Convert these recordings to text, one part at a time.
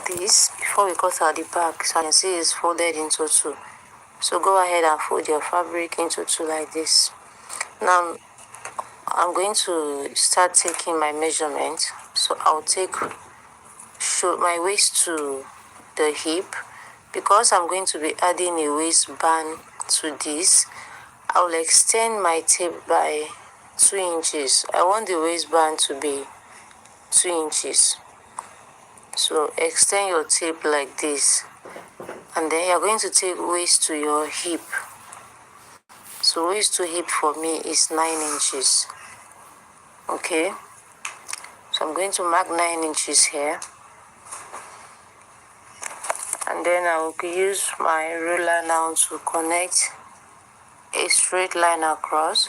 like this before we cut out the back. So I can see it's folded into two. So go ahead and fold your fabric into two like this. Now I'm going to start taking my measurement. So I'll show my waist to the hip. Because I'm going to be adding a waistband to this, I will extend my tape by 2 inches. I want the waistband to be 2 inches. So extend your tape like this, and then you're going to take waist to your hip. So waist to hip for me is 9 inches. Okay, so I'm going to mark 9 inches here, and then I will use my ruler now to connect a straight line across.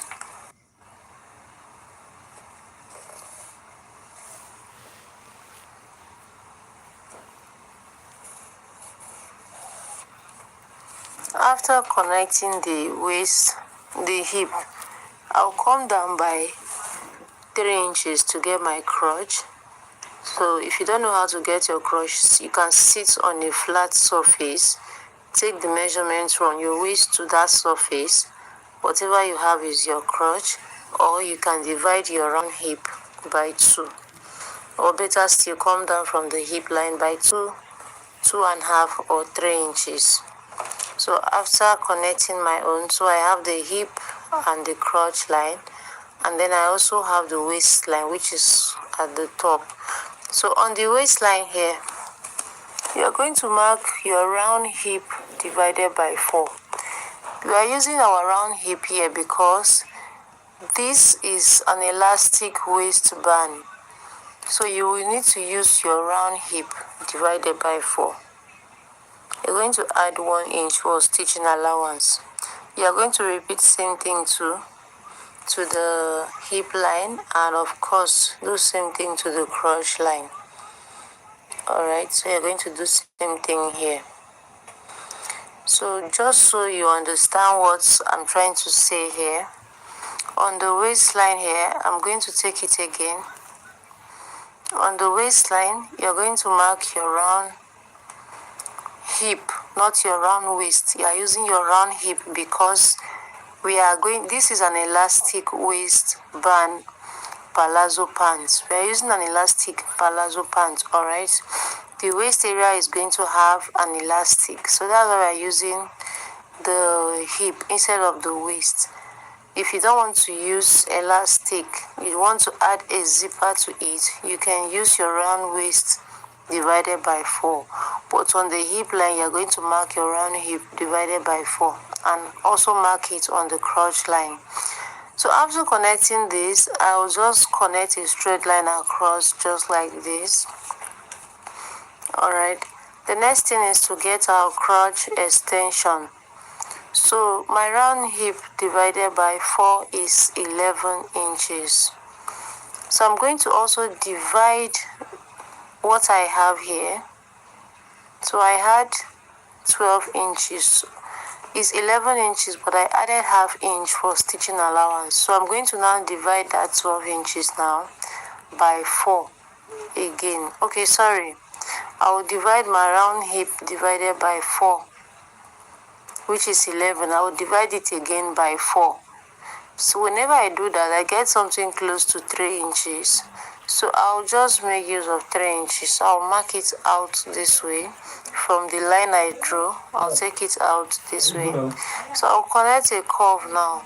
After connecting the hip, I'll come down by 3 inches to get my crotch. So if you don't know how to get your crotch, you can sit on a flat surface, take the measurements from your waist to that surface. Whatever you have is your crotch, or you can divide your round hip by 2. Or better still, come down from the hip line by 2.5 or 3 inches. So after connecting my own, so I have the hip and the crotch line, and then I also have the waistline, which is at the top. So on the waistline here, you're going to mark your round hip divided by 4. We are using our round hip here because this is an elastic waistband. So you will need to use your round hip divided by 4. You're going to add 1 inch for stitching allowance. You are going to repeat same thing to the hip line, and of course do same thing to the crotch line. Alright, so you're going to do same thing here. So just so you understand what I'm trying to say here, on the waistline here, I'm going to take it again. On the waistline, you're going to mark your round hip, not your round waist. You are using your round hip because this is an elastic waistband palazzo pants. We are using an elastic palazzo pants, alright? The waist area is going to have an elastic, so that's why we are using the hip instead of the waist. If you don't want to use elastic, you want to add a zipper to it, you can use your round waist divided by 4. But on the hip line, you're going to mark your round hip divided by 4, and also mark it on the crotch line. So after connecting this, I'll just connect a straight line across just like this. Alright, the next thing is to get our crotch extension. So my round hip divided by 4 is 11 inches. So I'm going to also divide what I have here. So I had 12 inches. It's 11 inches, but I added half inch for stitching allowance. So I'm going to now divide that 12 inches now by 4 again. Okay, sorry. I will divide my round hip divided by 4, which is 11. I will divide it again by 4. So whenever I do that, I get something close to 3 inches. So I'll just make use of 3 inches. I'll mark it out this way. From the line I drew, I'll take it out this way. So I'll connect a curve now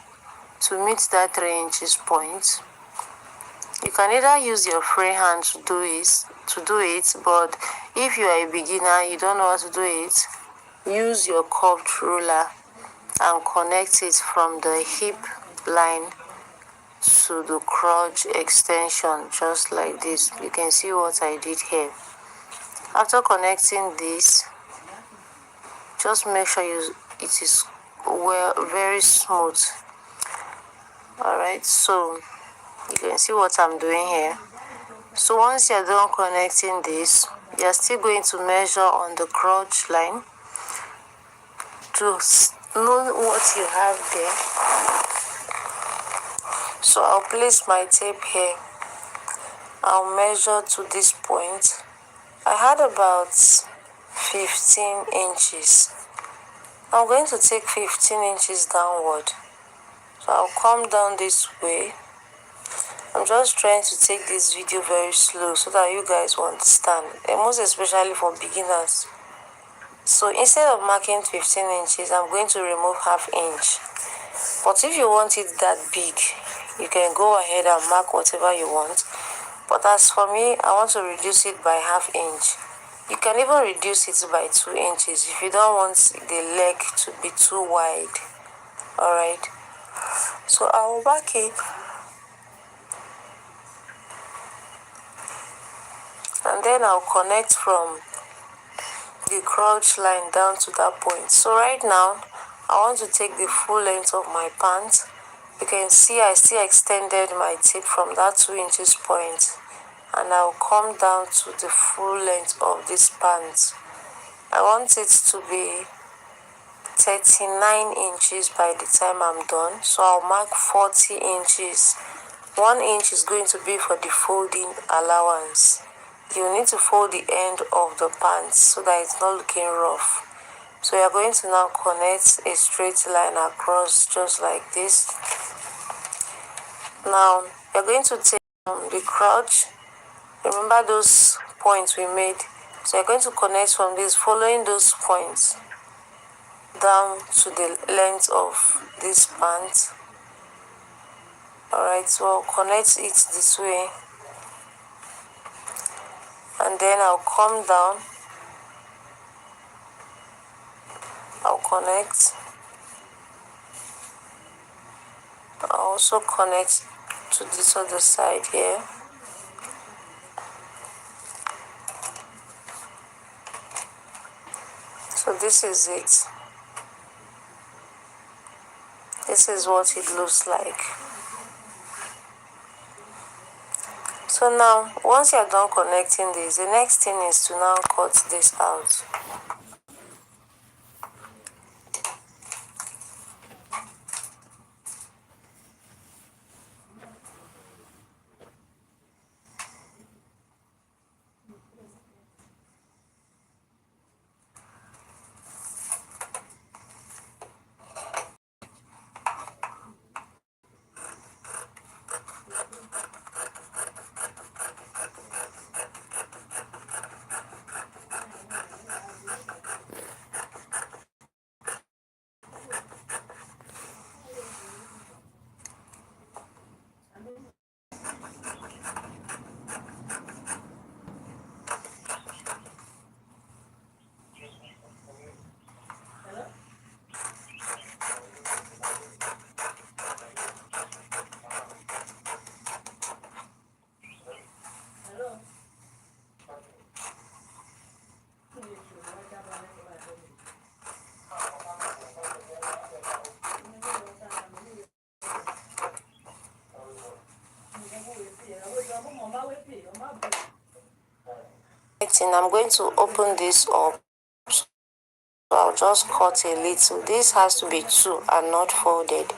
to meet that 3 inches point. You can either use your free hand to do it, but if you are a beginner, you don't know how to do it, use your curved ruler and connect it from the hip line to the crotch extension, just like this. You can see what I did here. After connecting this, just make sure it is very smooth. Alright, so you can see what I'm doing here. So once you're done connecting this, you're still going to measure on the crotch line to know what you have there. So I'll place my tape here. I'll measure to this point I had about 15 inches. I'm going to take 15 inches downward. So I'll come down this way. I'm just trying to take this video very slow so that you guys will understand, and most especially for beginners. So instead of marking 15 inches, I'm going to remove half inch. But if you want it that big, you can go ahead and mark whatever you want. But as for me, I want to reduce it by half inch. You can even reduce it by 2 inches if you don't want the leg to be too wide. Alright, so I'll mark it, and then I'll connect from the crotch line down to that point. So right now, I want to take the full length of my pant. You can see I still extended my tip from that 2 inches point, and I'll come down to the full length of this pant. I want it to be 39 inches by the time I'm done, so I'll mark 40 inches. 1 inch is going to be for the folding allowance. You need to fold the end of the pants so that it's not looking rough. So you're going to now connect a straight line across just like this. Now you're going to take the crotch. Remember those points we made. So you're going to connect from this, following those points down to the length of this pant. Alright, so I'll connect it this way, and then I'll come down. I'll connect. I'll also connect to this other side here. So this is it. This is what it looks like. So now, once you're done connecting this, the next thing is to now cut this out. And I'm going to open this up. So I'll just cut a little. This has to be 2 and not folded.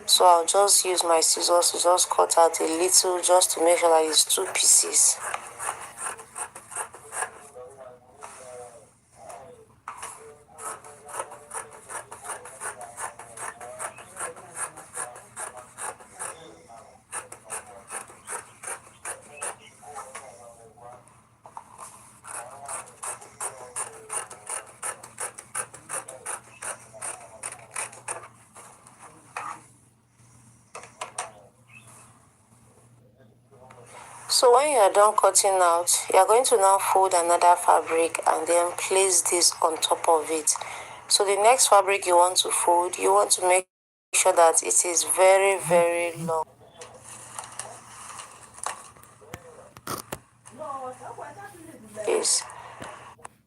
So I'll just use my scissors to just cut out a little, just to make sure that it's 2 pieces. So when you are done cutting out, you are going to now fold another fabric and then place this on top of it. So the next fabric you want to fold, you want to make sure that it is very, very long. Is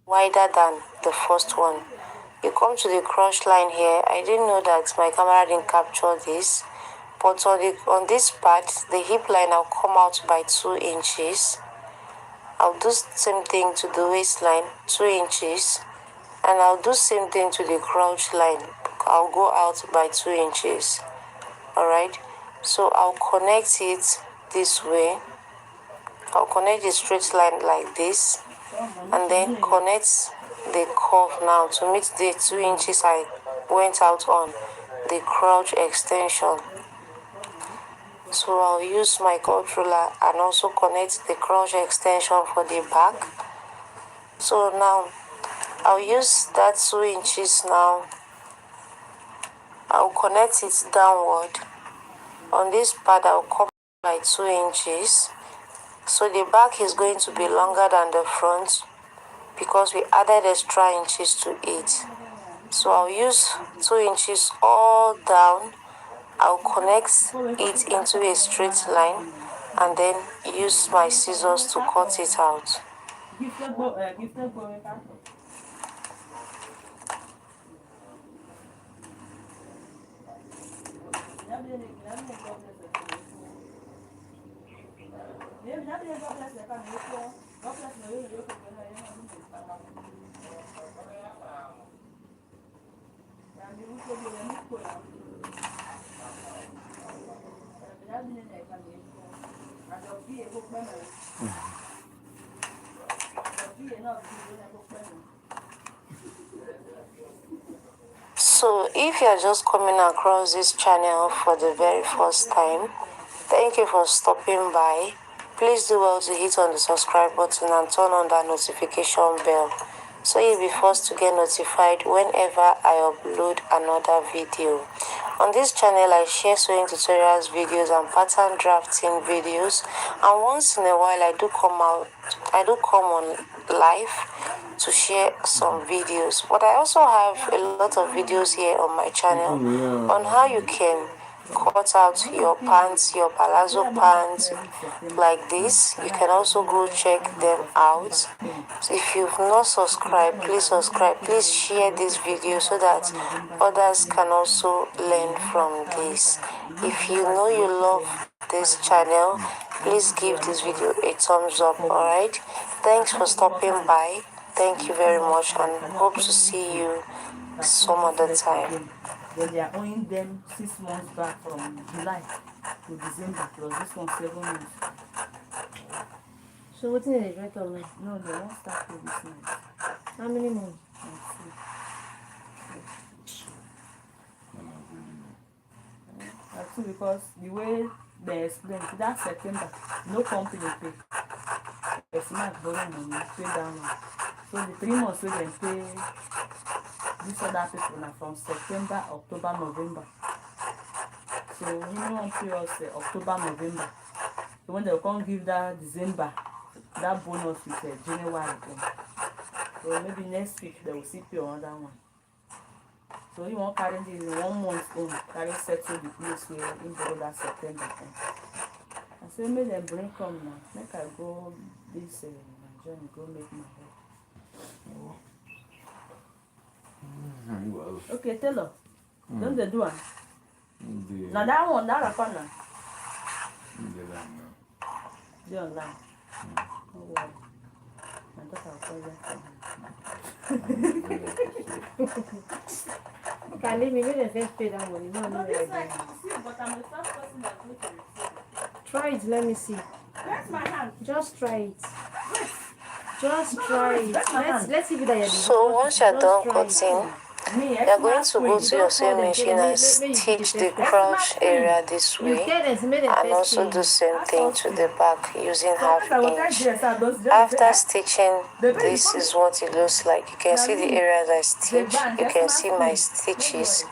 wider than the first one. You come to the crotch line here. I didn't know that my camera didn't capture this. But on this part, the hip line, I'll come out by 2 inches. I'll do same thing to the waistline, 2 inches. And I'll do same thing to the crotch line. I'll go out by 2 inches. Alright, so I'll connect it this way. I'll connect the straight line like this. and then connect the curve now to meet the 2 inches I went out on the crotch extension. So I'll use my cut ruler and also connect the crotch extension for the back. So now I'll use that 2 inches now. I'll connect it downward. On this part I'll come by 2 inches. So the back is going to be longer than the front because we added extra inches to it. So I'll use 2 inches all down. I'll connect it into a straight line and then use my scissors to cut it out. So if you're just coming across this channel for the very first time, thank you for stopping by. Please do well to hit on the subscribe button and turn on that notification bell so you'll be first to get notified whenever I upload another video. On this channel, I share sewing tutorials videos and pattern drafting videos, and once in a while I do come on live to share some videos. But I also have a lot of videos here on my channel on how you can cut out your pants, your palazzo pants like this. You can also go check them out. So if you've not subscribed, please subscribe. Please share this video so that others can also learn from this. If you know you love this channel, please give this video a thumbs up. Alright, thanks for stopping by. Thank you very much and hope to see you some other time. Then they are owing them 6 months back from July to December, plus this one 7 months. So what's in it right online? No, they won't start with this month. How many months? That's true, because the way they explain, that September, no company pay. The smart borrow money, pay down. So the 3 months we can pay this other people now from September, October, November. So we don't pay us October, November. So when they come give that December, that bonus is January. So maybe next week they will see pay another one. So you won't carry this in 1 month own, carry settle the place where you borrow that September. I say make them bring come now. Make I go this Nigeria go make my head. Okay, tell her. Don't they do it? Now that one, that one now. They online. No worry. I thought I'll call them. Can leave me when the first pay that money. No, no, But I'm the first person that goes to receive. try it, let me see. Where's my hand? Just try it. Just try it. Let's see if that you're So once you're done cutting, you're going to go to your sewing machine and stitch the crotch area this way, and also do same thing to the back using ½ inch. After stitching, this is what it looks like. You can see the areas I stitch. You can see my stitches.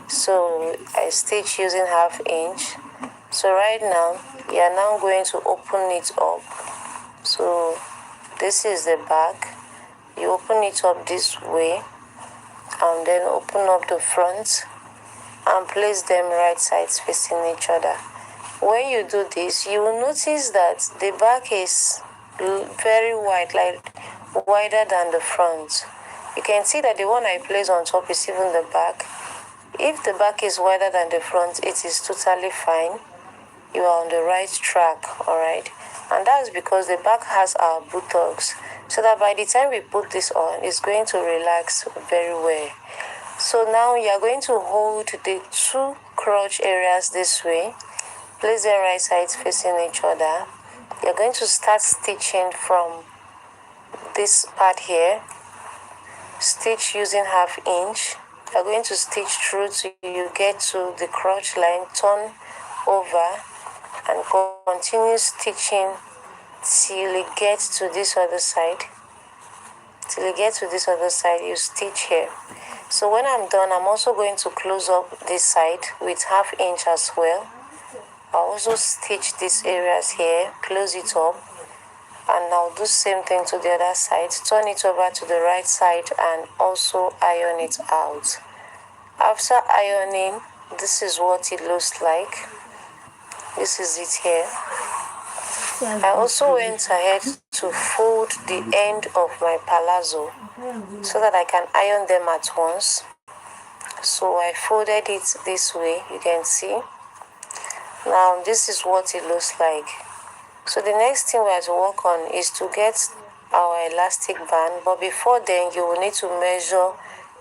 So I stitch using ½ inch. So right now, you are now going to open it up. So this is the back. You open it up this way and then open up the front and place them right sides facing each other. When you do this, you will notice that the back is very wide, like wider than the front. You can see that the one I place on top is even the back. If the back is wider than the front, it is totally fine. You are on the right track, alright? And that's because the back has our buttocks, so that by the time we put this on, it's going to relax very well. So now you are going to hold the 2 crotch areas this way, place them right sides facing each other. You're going to start stitching from this part here, stitch using half inch. You're going to stitch through till you get to the crotch line, turn over and continue stitching till it gets to this other side. You stitch here. So when I'm done, I'm also going to close up this side with half inch as well. I'll also stitch these areas here, close it up, and I'll do the same thing to the other side. Turn it over to the right side and also iron it out. After ironing, this is what it looks like. This is it here. I also went ahead to fold the end of my palazzo so that I can iron them at once. So I folded it this way, you can see. Now this is what it looks like. So the next thing we have to work on is to get our elastic band, but before then you will need to measure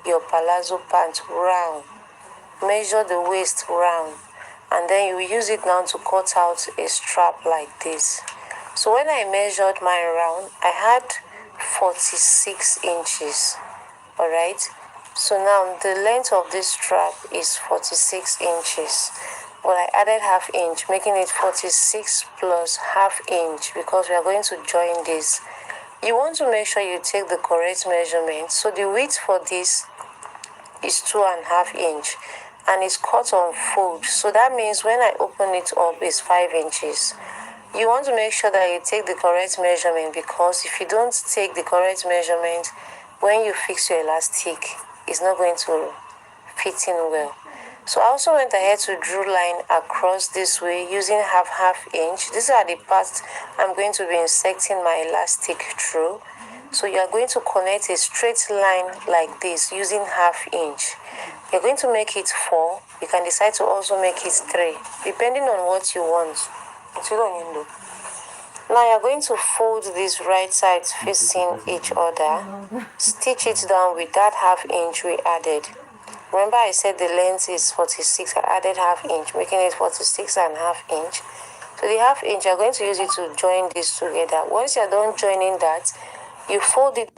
your palazzo pant round. Measure the waist round, and then you will use it now to cut out a strap like this. So when I measured mine round, I had 46 inches. Alright, so now the length of this strap is 46 inches, but I added half inch, making it 46 plus half inch because we are going to join this. You want to make sure you take the correct measurement. So the width for this is 2.5 inch and it's cut on fold, so that means when I open it up it's 5 inches. You want to make sure that you take the correct measurement, because if you don't take the correct measurement, when you fix your elastic, it's not going to fit in well. So I also went ahead to draw line across this way using half inch. These are the parts I'm going to be inserting my elastic through. So you are going to connect a straight line like this using half inch. You're going to make it 4. You can decide to also make it 3, depending on what you want. Now you're going to fold these right sides facing each other. Stitch it down with that half inch we added. Remember I said the length is 46. I added half inch, making it 46.5 inch. So the half inch, you're going to use it to join this together. Once you're done joining that, you fold it.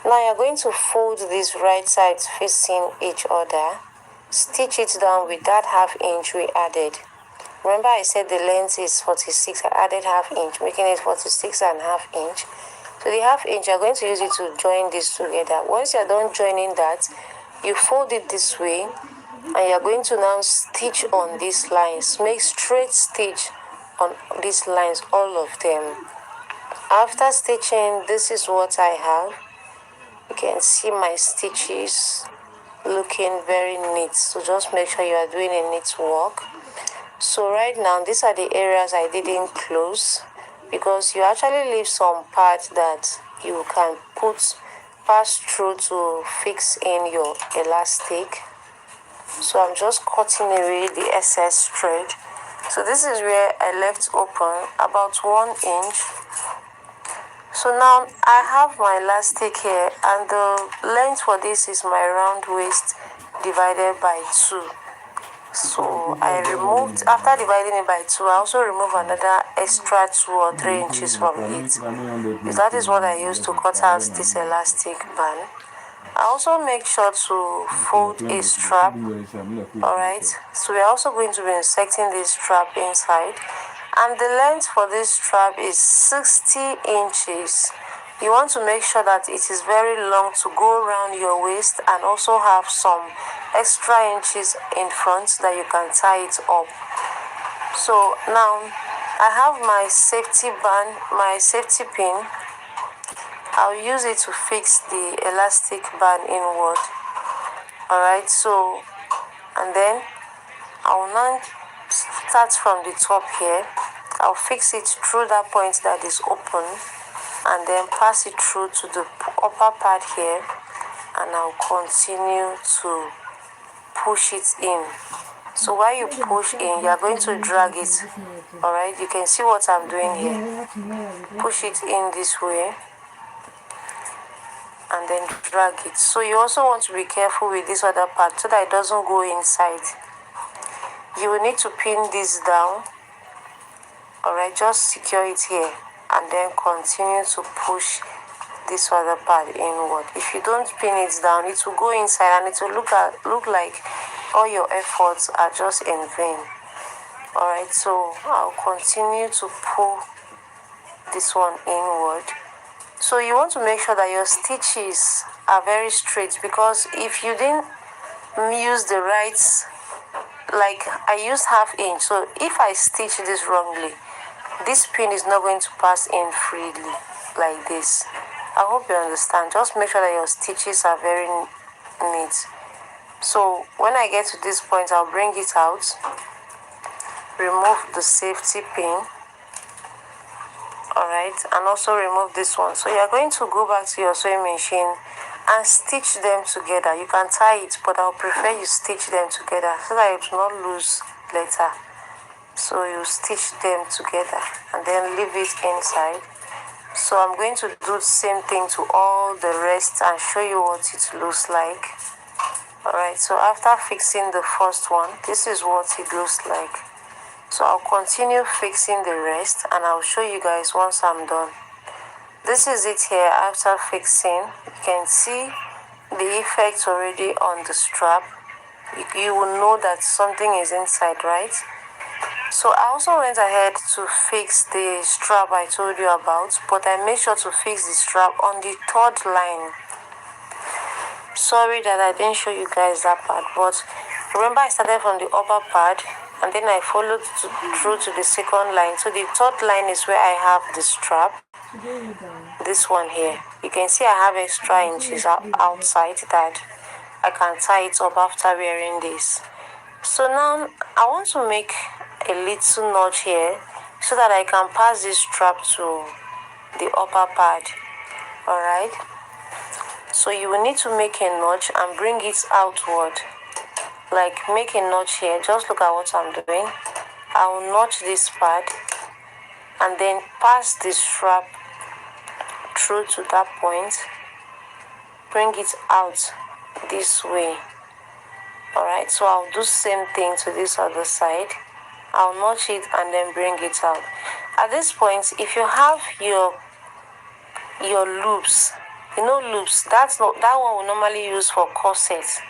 Now you're going to fold these right sides facing each other. Stitch it down with that half inch we added. Remember I said the length is 46. I added half inch, making it 46.5 inch. So the half inch, you're going to use it to join this together. Once you're done joining that, you fold it this way, and you're going to now stitch on these lines. Make straight stitch on these lines, all of them. After stitching, this is what I have. You can see my stitches looking very neat. So just make sure you are doing a neat work. So right now, these are the areas I didn't close, because you actually leave some parts that you can pass through to fix in your elastic. So I'm just cutting away the excess thread. So this is where I left open about 1 inch. So now I have my elastic here, and the length for this is my round waist divided by 2. So I removed, after dividing it by 2, I also remove another extra 2 or 3 inches from it. Because that is what I use to cut out this elastic band. I also make sure to fold a strap. Alright, so we're also going to be inserting this strap inside. And the length for this strap is 60 inches. You want to make sure that it is very long to go around your waist, and also have some extra inches in front that you can tie it up. So now I have my safety band, my safety pin. I'll use it to fix the elastic band inward. Alright, so, and then I'll now start from the top here. I'll fix it through that point that is open, and then pass it through to the upper part here, and I'll continue to push it in. So while you push in, you are going to drag it. Alright, you can see what I'm doing here. Push it in this way, and then drag it. So you also want to be careful with this other part so that it doesn't go inside. You will need to pin this down. Alright, just secure it here. and then continue to push this other part inward. If you don't pin it down, it will go inside and it will look like all your efforts are just in vain. Alright, so I'll continue to pull this one inward. So you want to make sure that your stitches are very straight, because if you didn't use the right, like I used 1/2 inch, so if I stitch this wrongly, this pin is not going to pass in freely like this. I hope you understand. Just make sure that your stitches are very neat. So when I get to this point, I'll bring it out, remove the safety pin, alright, and also remove this one. So you're going to go back to your sewing machine and stitch them together. You can tie it, but I'll prefer you stitch them together so that it will not lose later. So you stitch them together and then leave it inside. So I'm going to do the same thing to all the rest and show you what it looks like. Alright, so after fixing the first one, this is what it looks like. So I'll continue fixing the rest and I'll show you guys once I'm done. This is it here after fixing. You can see the effect already on the strap. You will know that something is inside, right? So I also went ahead to fix the strap I told you about, but I made sure to fix the strap on the 3rd line. Sorry that I didn't show you guys that part, but remember I started from the upper part and then I followed through to the 2nd line. So the 3rd line is where I have the strap. This one here. You can see I have extra inches outside that I can tie it up after wearing this. So now I want to make a little notch here so that I can pass this strap to the upper part. Alright, so you will need to make a notch and bring it outward, like make a notch here. Just look at what I'm doing. I will notch this part and then pass the strap through to that point, bring it out this way. Alright, so I'll do same thing to this other side. I'll notch it and then bring it out. At this point, if you have your loops, loops, that one will normally use for corsets.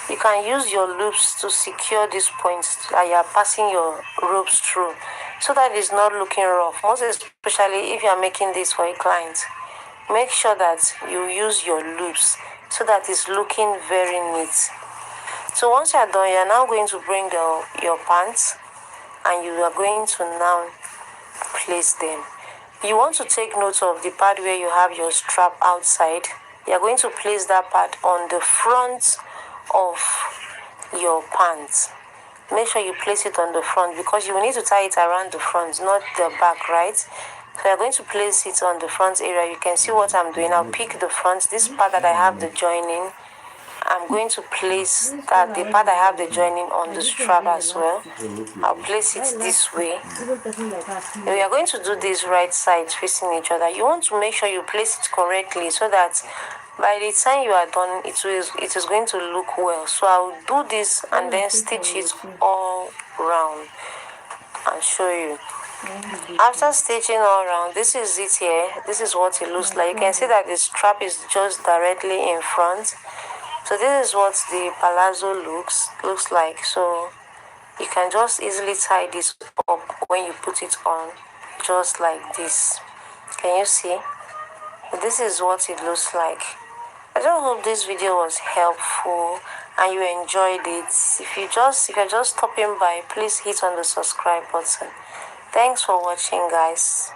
You can use your loops to secure these points that you are passing your ropes through, so that it's not looking rough. Most especially if you are making this for a client, make sure that you use your loops so that it's looking very neat. So once you are done, you are now going to bring your pants and you are going to now place them. You want to take note of the part where you have your strap outside. You are going to place that part on the front of your pants. Make sure you place it on the front because you will need to tie it around the front, not the back, right? So you're going to place it on the front area. You can see what I'm doing. I'll pick the front, this part that I have the joining. I'm going to place that the part I have the joining on the strap as well. I'll place it this way. We are going to do this right sides facing each other. You want to make sure you place it correctly so that by the time you are done, it is going to look well. So I'll do this and then stitch it all round and show you. After stitching all around, this is it here. This is what it looks like. You can see that the strap is just directly in front. So this is what the palazzo looks like. So you can just easily tie this up when you put it on, just like this. Can you see? This is what it looks like. I just hope this video was helpful and you enjoyed it. If you're just stopping by, please hit on the subscribe button. Thanks for watching, guys.